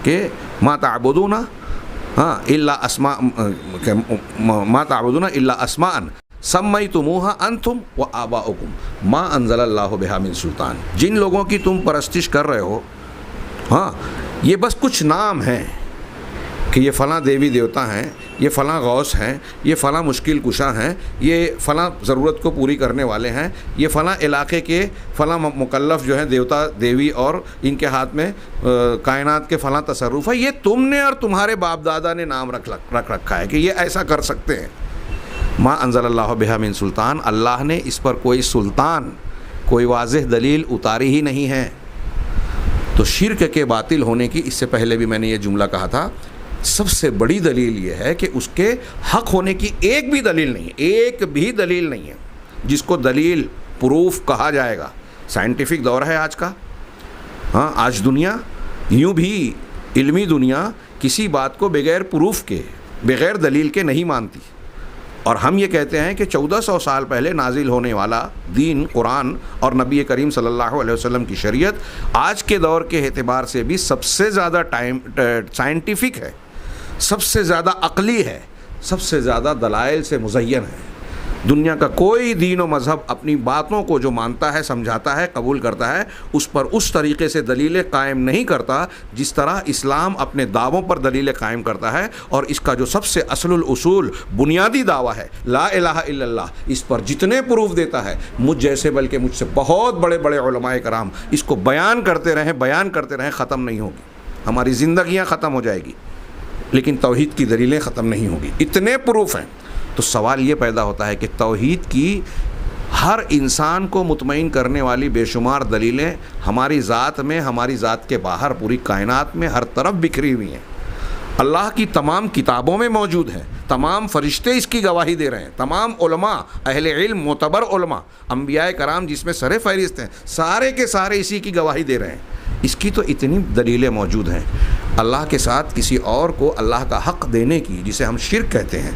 کہ ما تعبدون الا اسماء سمیتموها انتم وآباؤکم ما انزل اللہ بہا من سلطان۔ جن لوگوں کی تم پرستش کر رہے ہو، یہ بس کچھ نام ہیں کہ یہ فلاں دیوی دیوتا ہیں، یہ فلاں غوث ہیں، یہ فلاں مشکل کشا ہیں، یہ فلاں ضرورت کو پوری کرنے والے ہیں، یہ فلاں علاقے کے فلاں مکلف جو ہیں دیوتا دیوی، اور ان کے ہاتھ میں کائنات کے فلاں تصرف ہے۔ یہ تم نے اور تمہارے باپ دادا نے نام رکھ رکھا ہے کہ یہ ایسا کر سکتے ہیں۔ ما انزل اللہ بہا من سلطان، اللہ نے اس پر کوئی سلطان، کوئی واضح دلیل اتاری ہی نہیں ہے۔ تو شرک کے باطل ہونے کی اس سے پہلے بھی میں نے یہ جملہ کہا تھا، سب سے بڑی دلیل یہ ہے کہ اس کے حق ہونے کی ایک بھی دلیل نہیں ہے، ایک بھی دلیل نہیں ہے جس کو دلیل پروف کہا جائے گا۔ سائنٹیفک دور ہے آج کا، آج دنیا یوں بھی علمی دنیا کسی بات کو بغیر پروف کے، بغیر دلیل کے نہیں مانتی، اور ہم یہ کہتے ہیں کہ 1400 سال پہلے نازل ہونے والا دین قرآن اور نبی کریم صلی اللہ علیہ وسلم کی شریعت آج کے دور کے اعتبار سے بھی سب سے زیادہ سائنٹیفک ہے، سب سے زیادہ عقلی ہے، سب سے زیادہ دلائل سے مزین ہے۔ دنیا کا کوئی دین و مذہب اپنی باتوں کو جو مانتا ہے، سمجھاتا ہے، قبول کرتا ہے، اس پر اس طریقے سے دلیلیں قائم نہیں کرتا جس طرح اسلام اپنے دعووں پر دلیلیں قائم کرتا ہے، اور اس کا جو سب سے اصل الاصول بنیادی دعویٰ ہے لا الہ الا اللہ، اس پر جتنے پروف دیتا ہے، مجھ جیسے بلکہ مجھ سے بہت بڑے بڑے علماء کرام اس کو بیان کرتے رہیں، ختم نہیں ہوگی، ہماری زندگیاں ختم ہو جائے گی لیکن توحید کی دلیلیں ختم نہیں ہوگی، اتنے پروف ہیں۔ تو سوال یہ پیدا ہوتا ہے کہ توحید کی ہر انسان کو مطمئن کرنے والی بے شمار دلیلیں ہماری ذات میں، ہماری ذات کے باہر، پوری کائنات میں ہر طرف بکھری ہوئی ہیں، اللہ کی تمام کتابوں میں موجود ہیں، تمام فرشتے اس کی گواہی دے رہے ہیں، تمام علماء، اہل علم، معتبر علماء، انبیاء کرام جس میں سر فہرست ہیں، سارے کے سارے اسی کی گواہی دے رہے ہیں۔ اس کی تو اتنی دلیلیں موجود ہیں۔ اللہ کے ساتھ کسی اور کو اللہ کا حق دینے کی، جسے ہم شرک کہتے ہیں،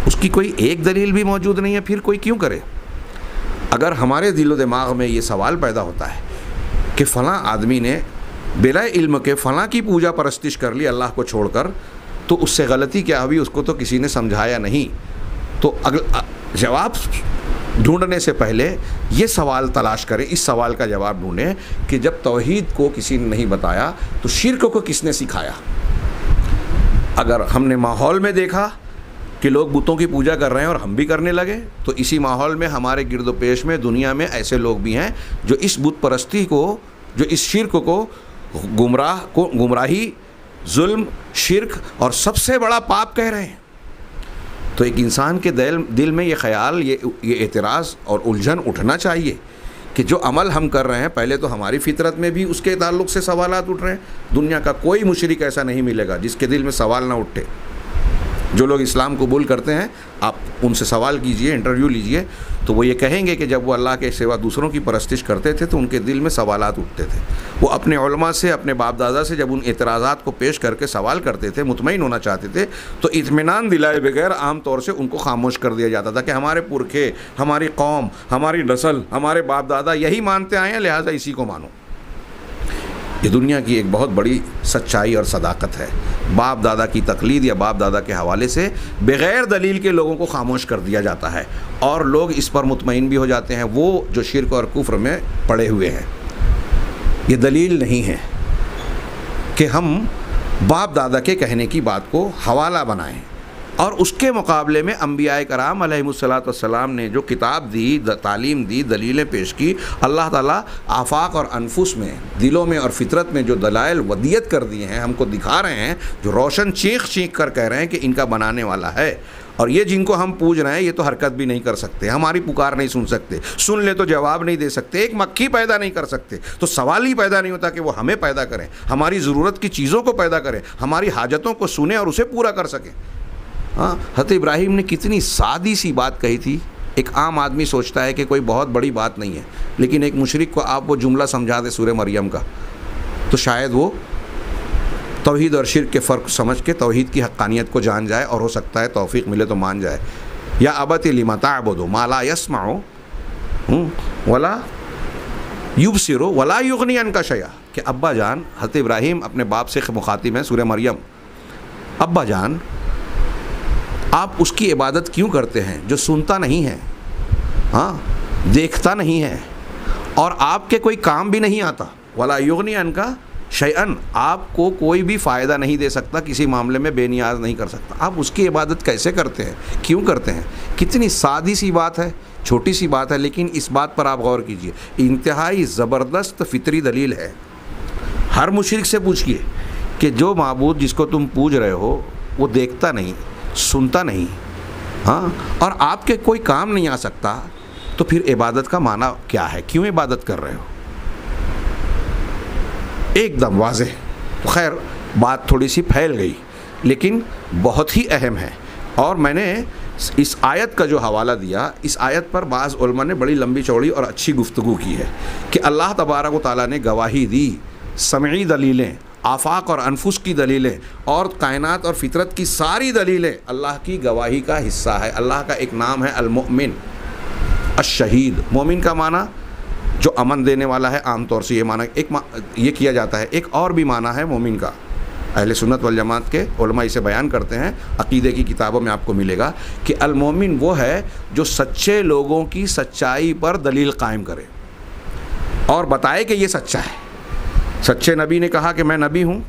اس کی کوئی ایک دلیل بھی موجود نہیں ہے، پھر کوئی کیوں کرے؟ اگر ہمارے دل و دماغ میں یہ سوال پیدا ہوتا ہے کہ فلاں آدمی نے بلا علم کے فلاں کی پوجا پرستش کر لی اللہ کو چھوڑ کر، تو اس سے غلطی کیا ہوئی، اس کو تو کسی نے سمجھایا نہیں، تو جواب ڈھونڈنے سے پہلے یہ سوال تلاش کریں، اس سوال کا جواب ڈھونڈیں کہ جب توحید کو کسی نے نہیں بتایا تو شرک کو کس نے سکھایا؟ اگر ہم نے ماحول میں دیکھا کہ لوگ بتوں کی پوجا کر رہے ہیں اور ہم بھی کرنے لگے، تو اسی ماحول میں ہمارے گرد و پیش میں دنیا میں ایسے لوگ بھی ہیں جو اس بت پرستی کو، جو اس شرک کو گمراہی، ظلم، شرک اور سب سے بڑا پاپ کہہ رہے ہیں۔ تو ایک انسان کے دل میں یہ خیال، یہ اعتراض اور الجھن اٹھنا چاہیے کہ جو عمل ہم کر رہے ہیں، پہلے تو ہماری فطرت میں بھی اس کے تعلق سے سوالات اٹھ رہے ہیں۔ دنیا کا کوئی مشرک ایسا نہیں ملے گا جس کے دل میں سوال نہ اٹھے۔ جو لوگ اسلام قبول کرتے ہیں، آپ ان سے سوال کیجئے، انٹرویو لیجئے، تو وہ یہ کہیں گے کہ جب وہ اللہ کے سوا دوسروں کی پرستش کرتے تھے تو ان کے دل میں سوالات اٹھتے تھے۔ وہ اپنے علماء سے، اپنے باپ دادا سے جب ان اعتراضات کو پیش کر کے سوال کرتے تھے، مطمئن ہونا چاہتے تھے، تو اطمینان دلائے بغیر عام طور سے ان کو خاموش کر دیا جاتا تھا کہ ہمارے پرکھے، ہماری قوم، ہماری نسل، ہمارے باپ دادا یہی مانتے آئے ہیں، لہٰذا اسی کو مانو۔ یہ دنیا کی ایک بہت بڑی سچائی اور صداقت ہے۔ باپ دادا کی تقلید یا باپ دادا کے حوالے سے بغیر دلیل کے لوگوں کو خاموش کر دیا جاتا ہے، اور لوگ اس پر مطمئن بھی ہو جاتے ہیں، وہ جو شرک اور کفر میں پڑے ہوئے ہیں۔ یہ دلیل نہیں ہے کہ ہم باپ دادا کے کہنے کی بات کو حوالہ بنائیں، اور اس کے مقابلے میں انبیاء کرام علیہ الصلاۃ والسلام نے جو کتاب دی، تعلیم دی، دلیلیں پیش کی، اللہ تعالیٰ آفاق اور انفس میں، دلوں میں اور فطرت میں جو دلائل ودیت کر دیے ہیں، ہم کو دکھا رہے ہیں، جو روشن چیخ چیخ کر کہہ رہے ہیں کہ ان کا بنانے والا ہے، اور یہ جن کو ہم پوج رہے ہیں یہ تو حرکت بھی نہیں کر سکتے، ہماری پکار نہیں سن سکتے، سن لے تو جواب نہیں دے سکتے، ایک مکھی پیدا نہیں کر سکتے، تو سوال ہی پیدا نہیں ہوتا کہ وہ ہمیں پیدا کریں، ہماری ضرورت کی چیزوں کو پیدا کریں، ہماری حاجتوں کو سنیں اور اسے پورا کر سکیں۔ ہاں، حضرت ابراہیم نے کتنی سادی سی بات کہی تھی۔ ایک عام آدمی سوچتا ہے کہ کوئی بہت بڑی بات نہیں ہے، لیکن ایک مشرک کو آپ وہ جملہ سمجھا دیں سورہ مریم کا، تو شاید وہ توحید اور شرک کے فرق سمجھ کے توحید کی حقانیت کو جان جائے، اور ہو سکتا ہے توفیق ملے تو مان جائے۔ یا ابت لم تعبد ما لا يسمع ولا یبصر ولا یغنی عنک شیئا، کہ ابا جان، حضرت ابراہیم اپنے باپ سے مخاطب ہیں سورہ مریم، ابا جان آپ اس کی عبادت کیوں کرتے ہیں جو سنتا نہیں ہے، ہاں دیکھتا نہیں ہے، اور آپ کے کوئی کام بھی نہیں آتا، ولا یغنی عنک شیئا، آپ کو کوئی بھی فائدہ نہیں دے سکتا، کسی معاملے میں بے نیاز نہیں کر سکتا، آپ اس کی عبادت کیسے کرتے ہیں، کیوں کرتے ہیں؟ کتنی سادی سی بات ہے، چھوٹی سی بات ہے، لیکن اس بات پر آپ غور کیجئے، انتہائی زبردست فطری دلیل ہے۔ ہر مشرک سے پوچھئے کہ جو معبود جس کو تم پوج رہے ہو وہ دیکھتا نہیں، سنتا نہیں، ہاں، اور آپ کے کوئی کام نہیں آ سکتا، تو پھر عبادت کا معنی کیا ہے؟ کیوں عبادت کر رہے ہو؟ ایک دم واضح۔ تو خیر بات تھوڑی سی پھیل گئی، لیکن بہت ہی اہم ہے، اور میں نے اس آیت کا جو حوالہ دیا، اس آیت پر بعض علماء نے بڑی لمبی چوڑی اور اچھی گفتگو کی ہے کہ اللہ تبارک و تعالیٰ نے گواہی دی، سمعی دلیلیں، آفاق اور انفس کی دلیلیں، اور کائنات اور فطرت کی ساری دلیلیں اللہ کی گواہی کا حصہ ہے۔ اللہ کا ایک نام ہے المؤمن، الشہید۔ مومن کا معنی جو امن دینے والا ہے، عام طور سے یہ معنی یہ کیا جاتا ہے۔ ایک اور بھی معنی ہے مومن کا، اہل سنت والجماعت کے علماء اسے بیان کرتے ہیں، عقیدے کی کتابوں میں آپ کو ملے گا کہ المؤمن وہ ہے جو سچے لوگوں کی سچائی پر دلیل قائم کرے اور بتائے کہ یہ سچا ہے۔ سچے نبی نے کہا کہ میں نبی ہوں،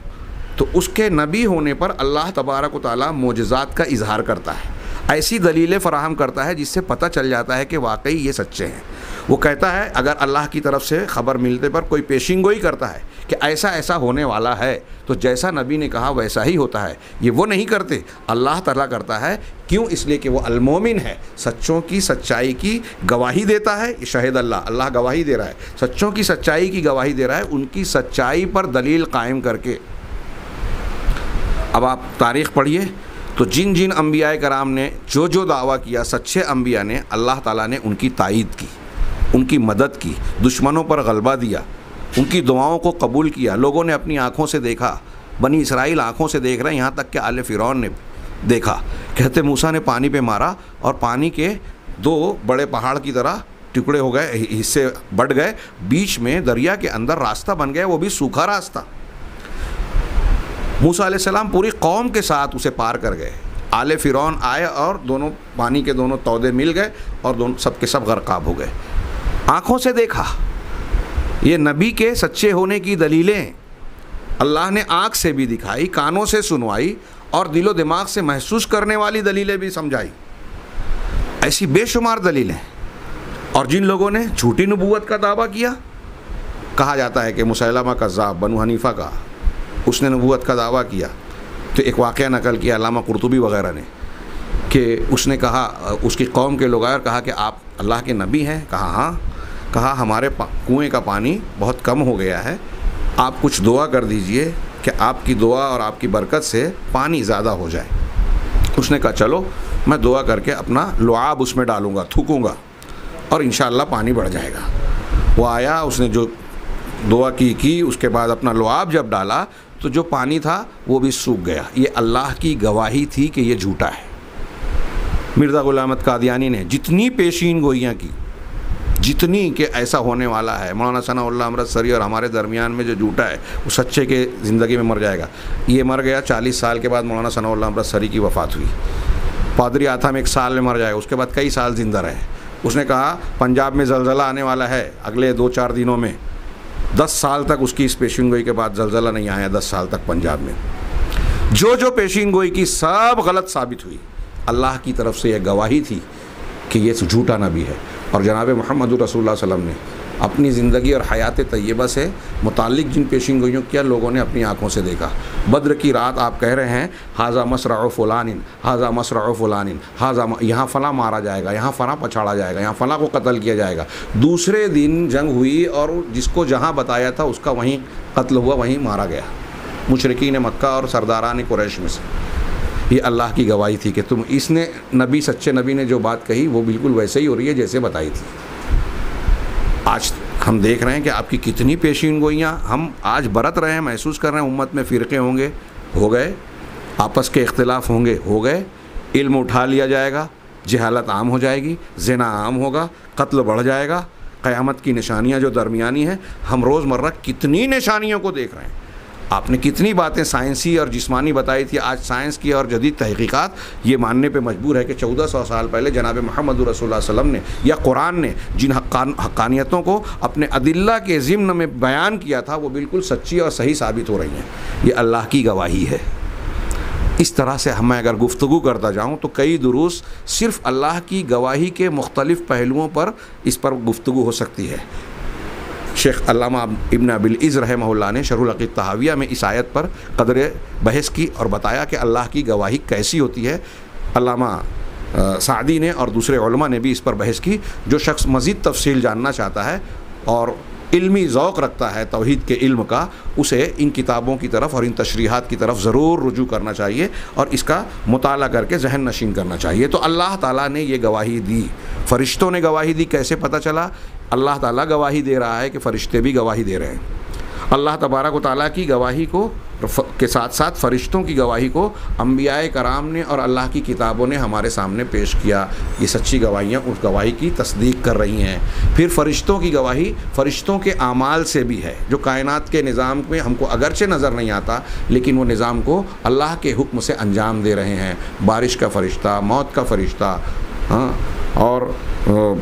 تو اس کے نبی ہونے پر اللہ تبارک و تعالیٰ معجزات کا اظہار کرتا ہے، ایسی دلیلیں فراہم کرتا ہے جس سے پتہ چل جاتا ہے کہ واقعی یہ سچے ہیں۔ وہ کہتا ہے اگر اللہ کی طرف سے خبر ملتے پر کوئی پیشین گوئی کرتا ہے کہ ایسا ایسا ہونے والا ہے، تو جیسا نبی نے کہا ویسا ہی ہوتا ہے۔ یہ وہ نہیں کرتے، اللہ تعالیٰ کرتا ہے۔ کیوں؟ اس لیے کہ وہ المومن ہے، سچوں کی سچائی کی گواہی دیتا ہے۔ شہید اللہ، اللہ گواہی دے رہا ہے، سچوں کی سچائی کی گواہی دے رہا ہے، ان کی سچائی پر دلیل قائم کر کے۔ اب آپ تاریخ پڑھیے تو جن جن انبیاء کرام نے جو جو دعویٰ کیا، سچے انبیاء نے، اللہ تعالیٰ نے ان کی تائید کی، ان کی مدد کی، دشمنوں پر غلبہ دیا، ان کی دعاؤں کو قبول کیا۔ لوگوں نے اپنی آنکھوں سے دیکھا، بنی اسرائیل آنکھوں سے دیکھ رہے ہیں، یہاں تک کہ آل فرعون نے دیکھا. کہتے موسیٰ نے پانی پہ مارا اور پانی کے 2 بڑے پہاڑ کی طرح ٹکڑے ہو گئے, حصے بٹ گئے, بیچ میں دریا کے اندر راستہ بن گیا, وہ بھی سوکھا راستہ. موسیٰ علیہ السلام پوری قوم کے ساتھ اسے پار کر گئے. آل فرعون آئے اور دونوں پانی کے دونوں تودے مل گئے اور دونوں سب کے سب غرقاب ہو گئے. آنکھوں سے دیکھا. یہ نبی کے سچے ہونے کی دلیلیں اللہ نے آنکھ سے بھی دکھائی, کانوں سے سنوائی اور دل و دماغ سے محسوس کرنے والی دلیلیں بھی سمجھائی. ایسی بے شمار دلیلیں. اور جن لوگوں نے جھوٹی نبوت کا دعویٰ کیا, کہا جاتا ہے کہ مسیلمہ کذاب بنو حنیفہ کا, اس نے نبوت کا دعویٰ کیا. تو ایک واقعہ نقل کیا علامہ قرطبی وغیرہ نے کہ اس نے کہا, اس کی قوم کے لوگ آئے اور کہا کہ آپ اللہ کے نبی ہیں؟ کہا ہاں. کہا ہمارے کنویں کا پانی بہت کم ہو گیا ہے, آپ کچھ دعا کر دیجئے کہ آپ کی دعا اور آپ کی برکت سے پانی زیادہ ہو جائے. اس نے کہا چلو میں دعا کر کے اپنا لعاب اس میں ڈالوں گا, تھوکوں گا اور انشاءاللہ پانی بڑھ جائے گا. وہ آیا, اس نے جو دعا کی, اس کے بعد اپنا لعاب جب ڈالا تو جو پانی تھا وہ بھی سوکھ گیا. یہ اللہ کی گواہی تھی کہ یہ جھوٹا ہے. مرزا غلام احمد قادیانی نے جتنی پیشین گوئیاں کی, جتنی کہ ایسا ہونے والا ہے, مولانا ثناء اللہ امرتسری اور ہمارے درمیان میں جو جھوٹا ہے وہ سچے کے زندگی میں مر جائے گا. یہ مر گیا, 40 سال کے بعد مولانا ثناء اللہ امرتسری کی وفات ہوئی. پادری آتھم 1 سال میں مر جائے گا, اس کے بعد کئی سال زندہ رہے. اس نے کہا پنجاب میں زلزلہ آنے والا ہے اگلے 2-4 دنوں میں. 10 سال تک اس کی اس پیشین گوئی کے بعد زلزلہ نہیں آیا. 10 سال تک پنجاب میں جو پیشین گوئی کی سب غلط ثابت ہوئی. اللہ کی طرف سے یہ گواہی تھی کہ یہ جھوٹا نبی ہے. اور جناب محمد رسول اللہ صلی اللہ علیہ وسلم نے اپنی زندگی اور حیات طیبہ سے متعلق جن پیشین گوئیوں کیا لوگوں نے اپنی آنکھوں سے دیکھا. بدر کی رات آپ کہہ رہے ہیں حاذا مصرع فلان, حاذا مصرع فلان, حاذا یہاں فلاں مارا جائے گا, یہاں فلاں پچھاڑا جائے گا, یہاں فلاں کو قتل کیا جائے گا. دوسرے دن جنگ ہوئی اور جس کو جہاں بتایا تھا اس کا وہیں قتل ہوا, وہیں مارا گیا. مشرکین مکہ اور سرداران قریش میں سے. یہ اللہ کی گواہی تھی کہ تم اس نے نبی, سچے نبی نے جو بات کہی وہ بالکل ویسے ہی ہو رہی ہے جیسے بتائی تھی. آج ہم دیکھ رہے ہیں کہ آپ کی کتنی پیشین گوئیاں ہم آج برت رہے ہیں, محسوس کر رہے ہیں. امت میں فرقے ہوں گے, ہو گئے. آپس کے اختلاف ہوں گے, ہو گئے. علم اٹھا لیا جائے گا, جہالت عام ہو جائے گی, زنا عام ہوگا, قتل بڑھ جائے گا. قیامت کی نشانیاں جو درمیانی ہیں, ہم روزمرہ کتنی نشانیوں کو دیکھ رہے ہیں. آپ نے کتنی باتیں سائنسی اور جسمانی بتائی تھی. آج سائنس کی اور جدید تحقیقات یہ ماننے پہ مجبور ہے کہ 1400 سال پہلے جناب محمد رسول اللہ صلی اللہ علیہ وسلم نے یا قرآن نے جن حقانیتوں کو اپنے ادلہ کے ضمن میں بیان کیا تھا وہ بالکل سچی اور صحیح ثابت ہو رہی ہیں. یہ اللہ کی گواہی ہے. اس طرح سے میں اگر گفتگو کرتا جاؤں تو کئی دروس صرف اللہ کی گواہی کے مختلف پہلوؤں پر اس پر گفتگو ہو سکتی ہے. شیخ علامہ ابن ابی العز رحمہ اللہ نے شرح العقیدۃ الطحاویہ میں اس آیت پر قدر بحث کی اور بتایا کہ اللہ کی گواہی کیسی ہوتی ہے. علامہ سعدی نے اور دوسرے علماء نے بھی اس پر بحث کی. جو شخص مزید تفصیل جاننا چاہتا ہے اور علمی ذوق رکھتا ہے توحید کے علم کا, اسے ان کتابوں کی طرف اور ان تشریحات کی طرف ضرور رجوع کرنا چاہیے اور اس کا مطالعہ کر کے ذہن نشین کرنا چاہیے. تو اللہ تعالیٰ نے یہ گواہی دی, فرشتوں نے گواہی دی. کیسے پتہ چلا؟ اللہ تعالیٰ گواہی دے رہا ہے کہ فرشتے بھی گواہی دے رہے ہیں. اللہ تبارک و تعالیٰ کی گواہی کو کے ساتھ ساتھ فرشتوں کی گواہی کو انبیاء کرام نے اور اللہ کی کتابوں نے ہمارے سامنے پیش کیا. یہ سچی گواہیاں اس گواہی کی تصدیق کر رہی ہیں. پھر فرشتوں کی گواہی فرشتوں کے اعمال سے بھی ہے, جو کائنات کے نظام میں ہم کو اگرچہ نظر نہیں آتا لیکن وہ نظام کو اللہ کے حکم سے انجام دے رہے ہیں. بارش کا فرشتہ, موت کا فرشتہ, ہاں, اور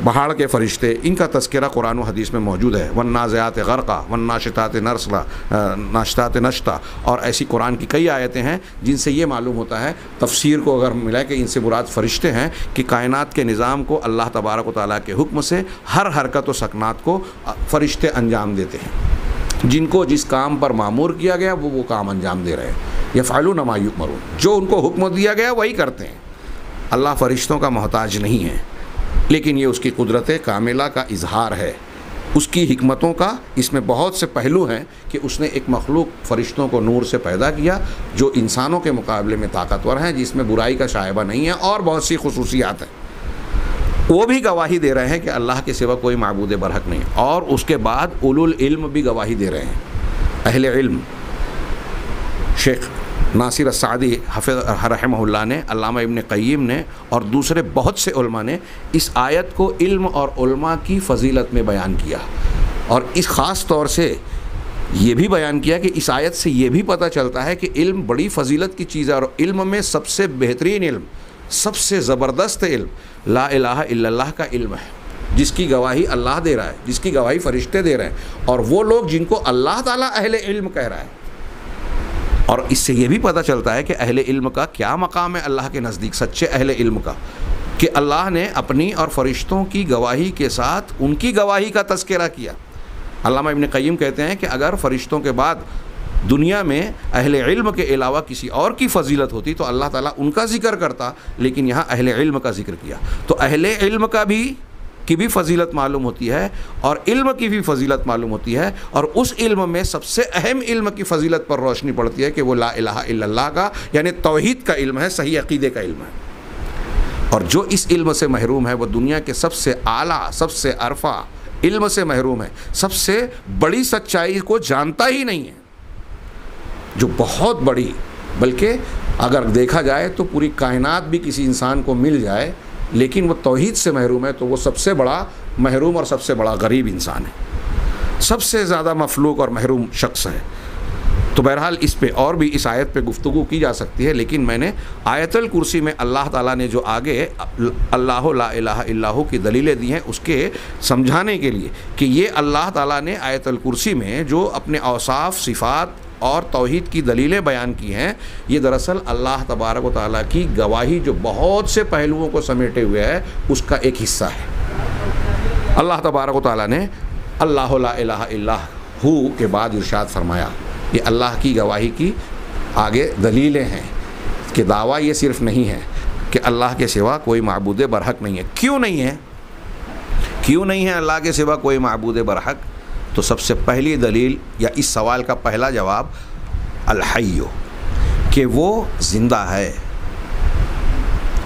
پہاڑ کے فرشتے, ان کا تذکرہ قرآن و حدیث میں موجود ہے. والنازعات غرقا والناشطات ناشطات نشطا, اور ایسی قرآن کی کئی آیتیں ہیں جن سے یہ معلوم ہوتا ہے, تفسیر کو اگر ملا کہ ان سے مراد فرشتے ہیں کہ کائنات کے نظام کو اللہ تبارک و تعالیٰ کے حکم سے ہر حرکت و سکنات کو فرشتے انجام دیتے ہیں. جن کو جس کام پر مامور کیا گیا وہ کام انجام دے رہے ہیں. یفعلون ما یؤمرون, جو ان کو حکم دیا گیا وہی کرتے ہیں. اللہ فرشتوں کا محتاج نہیں ہے, لیکن یہ اس کی قدرت کاملہ کا اظہار ہے. اس کی حکمتوں کا اس میں بہت سے پہلو ہیں کہ اس نے ایک مخلوق فرشتوں کو نور سے پیدا کیا جو انسانوں کے مقابلے میں طاقتور ہیں, جس میں برائی کا شائبہ نہیں ہے, اور بہت سی خصوصیات ہیں. وہ بھی گواہی دے رہے ہیں کہ اللہ کے سوا کوئی معبود برحق نہیں. اور اس کے بعد اولو العلم بھی گواہی دے رہے ہیں. اہل علم, شیخ ناصر السعدی حفظ رحمہ اللہ نے، علامہ ابن قیم نے اور دوسرے بہت سے علماء نے اس آیت کو علم اور علماء کی فضیلت میں بیان کیا، اور اس خاص طور سے یہ بھی بیان کیا کہ اس آیت سے یہ بھی پتہ چلتا ہے کہ علم بڑی فضیلت کی چیز ہے، اور علم میں سب سے بہترین علم، سب سے زبردست علم لا الہ الا اللہ کا علم ہے، جس کی گواہی اللہ دے رہا ہے، جس کی گواہی فرشتے دے رہے ہیں، اور وہ لوگ جن کو اللہ تعالیٰ اہل علم کہہ رہا ہے۔ اور اس سے یہ بھی پتہ چلتا ہے کہ اہل علم کا کیا مقام ہے اللہ کے نزدیک، سچے اہل علم کا، کہ اللہ نے اپنی اور فرشتوں کی گواہی کے ساتھ ان کی گواہی کا تذکرہ کیا۔ علامہ ابن قیم کہتے ہیں کہ اگر فرشتوں کے بعد دنیا میں اہل علم کے علاوہ کسی اور کی فضیلت ہوتی تو اللہ تعالیٰ ان کا ذکر کرتا، لیکن یہاں اہل علم کا ذکر کیا، تو اہل علم کی بھی فضیلت معلوم ہوتی ہے، اور علم کی بھی فضیلت معلوم ہوتی ہے، اور اس علم میں سب سے اہم علم کی فضیلت پر روشنی پڑتی ہے کہ وہ لا الہ الا اللہ کا یعنی توحید کا علم ہے، صحیح عقیدے کا علم ہے۔ اور جو اس علم سے محروم ہے وہ دنیا کے سب سے اعلیٰ، سب سے عرفہ علم سے محروم ہے، سب سے بڑی سچائی کو جانتا ہی نہیں ہے، جو بہت بڑی، بلکہ اگر دیکھا جائے تو پوری کائنات بھی کسی انسان کو مل جائے لیکن وہ توحید سے محروم ہے تو وہ سب سے بڑا محروم اور سب سے بڑا غریب انسان ہے، سب سے زیادہ مفلوق اور محروم شخص ہے۔ تو بہرحال اس پہ اور بھی اس آیت پہ گفتگو کی جا سکتی ہے، لیکن میں نے آیت الکرسی میں اللہ تعالیٰ نے جو آگے اللہ لا الہ الا ہو کی دلیلیں دی ہیں اس کے سمجھانے کے لیے کہ یہ اللہ تعالیٰ نے آیت الکرسی میں جو اپنے اوصاف، صفات اور توحید کی دلیلیں بیان کی ہیں، یہ دراصل اللہ تبارک و تعالیٰ کی گواہی جو بہت سے پہلوؤں کو سمیٹے ہوئے ہے اس کا ایک حصہ ہے۔ اللہ تبارک و تعالیٰ نے اللہ لا الہ الا ہو کے بعد ارشاد فرمایا، یہ اللہ کی گواہی کی آگے دلیلیں ہیں کہ دعویٰ یہ صرف نہیں ہے کہ اللہ کے سوا کوئی معبود برحق نہیں ہے۔ کیوں نہیں ہے؟ کیوں نہیں ہے اللہ کے سوا کوئی معبود برحق؟ تو سب سے پہلی دلیل یا اس سوال کا پہلا جواب الحی، کہ وہ زندہ ہے،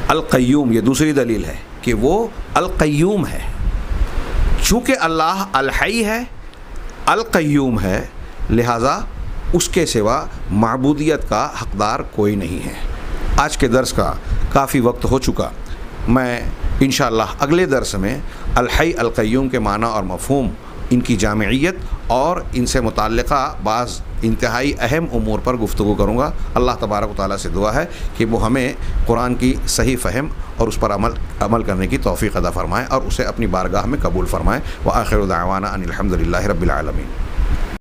القیوم یہ دوسری دلیل ہے کہ وہ القیوم ہے۔ چونکہ اللہ الحی ہے، القیوم ہے، لہذا اس کے سوا معبودیت کا حقدار کوئی نہیں ہے۔ آج کے درس کا کافی وقت ہو چکا، میں انشاءاللہ اگلے درس میں الحی القیوم کے معنی اور مفہوم، ان کی جامعیت اور ان سے متعلقہ بعض انتہائی اہم امور پر گفتگو کروں گا۔ اللہ تبارک و تعالیٰ سے دعا ہے کہ وہ ہمیں قرآن کی صحیح فہم اور اس پر عمل کرنے کی توفیق عطا فرمائے اور اسے اپنی بارگاہ میں قبول فرمائے۔ وآخر دعوانا ان الحمد للہ رب العالمین۔